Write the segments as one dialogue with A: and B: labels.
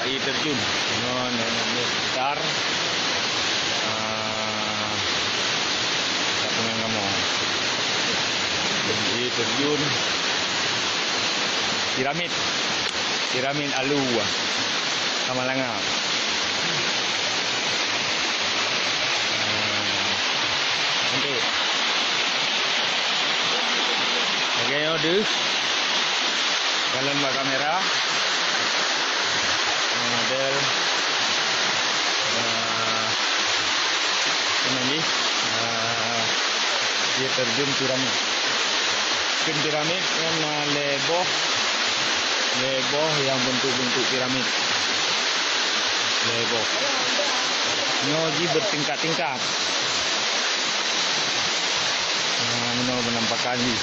A: air terjun. Ini besar. Tak pernah kamu. Air terjun. Piramid Alu. Kamalanga. Nanti. Okay, order. Jalan buat kamera. Model. Ini dia terjun piramid. Piramid yang leboh yang bentuk-bentuk piramid. Leboh. Nyoji bertingkat-tingkat. Ini penampakan ni.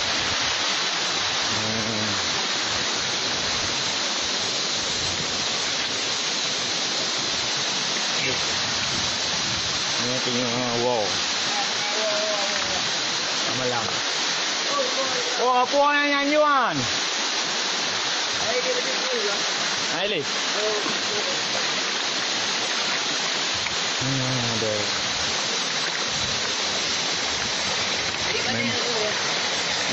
A: Ini tengok wow. Malam. Oh, apa yang nyanyian? Aile. Ada.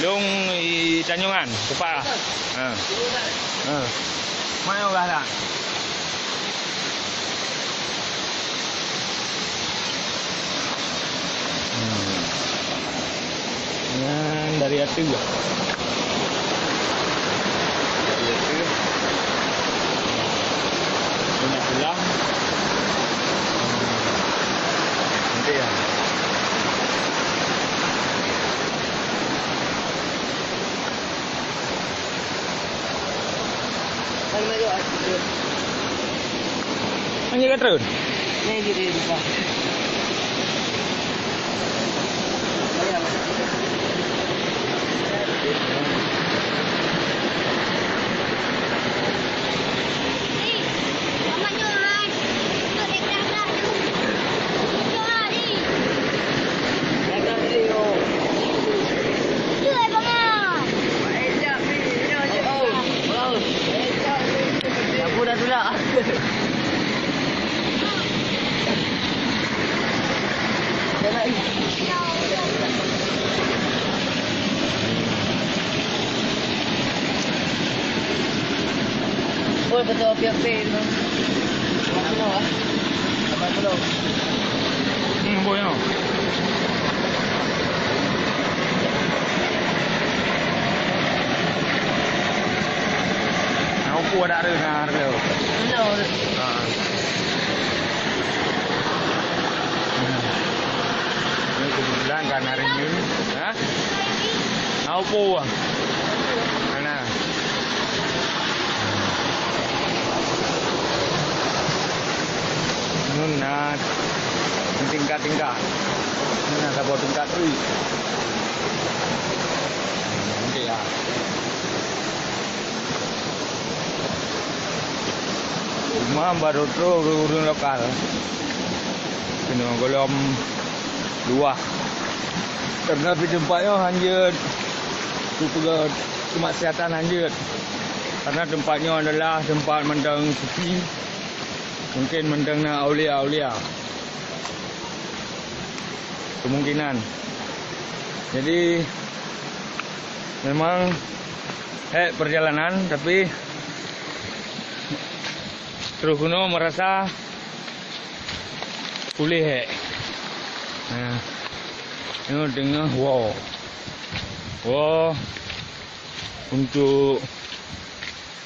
A: Long di Tanjungan, tepat lah. Mana orang dah? Dari Atu. Banyak pulang. Nanti ya. Hanya kat terus?
B: Ini di rumah. Oh, betul api-api tu. Abang belum.
A: Boleh no. Aku ada harga.
B: No.
A: Ini kebetulan kan hari ini. Apa? Mana? Nunat tingkat-tingkat. Nunat ada buat tingkat tu. Nanti ya. Rumah baru tu urun lokal. Kena golom luah. Karena di tempatnya hanya tu juga kemaksiatan hanya. Karena tempatnya adalah tempat mendang suci. Mungkin mendengar aulia-aulia. Kemungkinan. Jadi memang perjalanan tapi terus kuno merasa pulih Nah, ini dengar wow. Wow. Untuk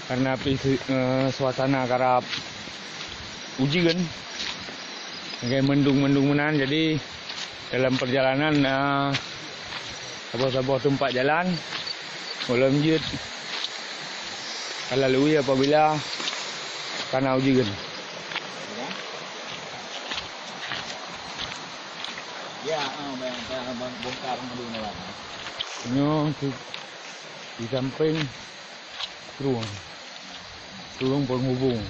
A: karena suasana karap uji kan kayak mendung-mendung menan, jadi dalam perjalanan sebuah tempat jalan boleh menjut lalui apabila karena uji kan
B: ya bongkar dulu lah
A: ini di samping ruang penghubung.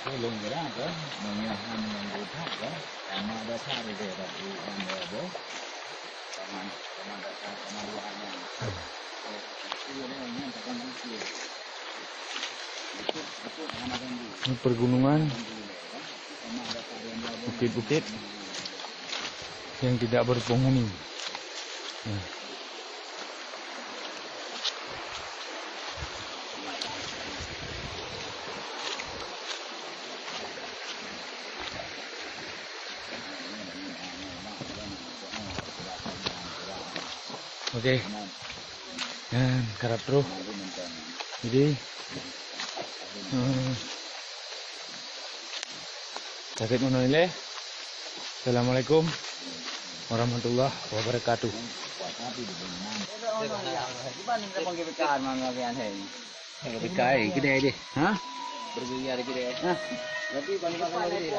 B: Tulong kita apa? Menyiapkan yang butuh apa? Sama dasar itu tapi yang ada. Sama dasar sama luarnya. Itu yang tekan itu. Itu mana kan di?
A: Ini pergunungan,
B: Sama dasar yang ada.
A: bukit-bukit yang tidak berpenghuni. Nah. Oke, dan karap bro. Jadi, sakit menoleh. Assalamualaikum warahmatullahi wabarakatuh.
B: Dibanding kita panggil bekaan mana lagi aneh.
A: Bekai, gede deh. Hah?
B: Bergiliar gede. Hah? Berarti banding lagi.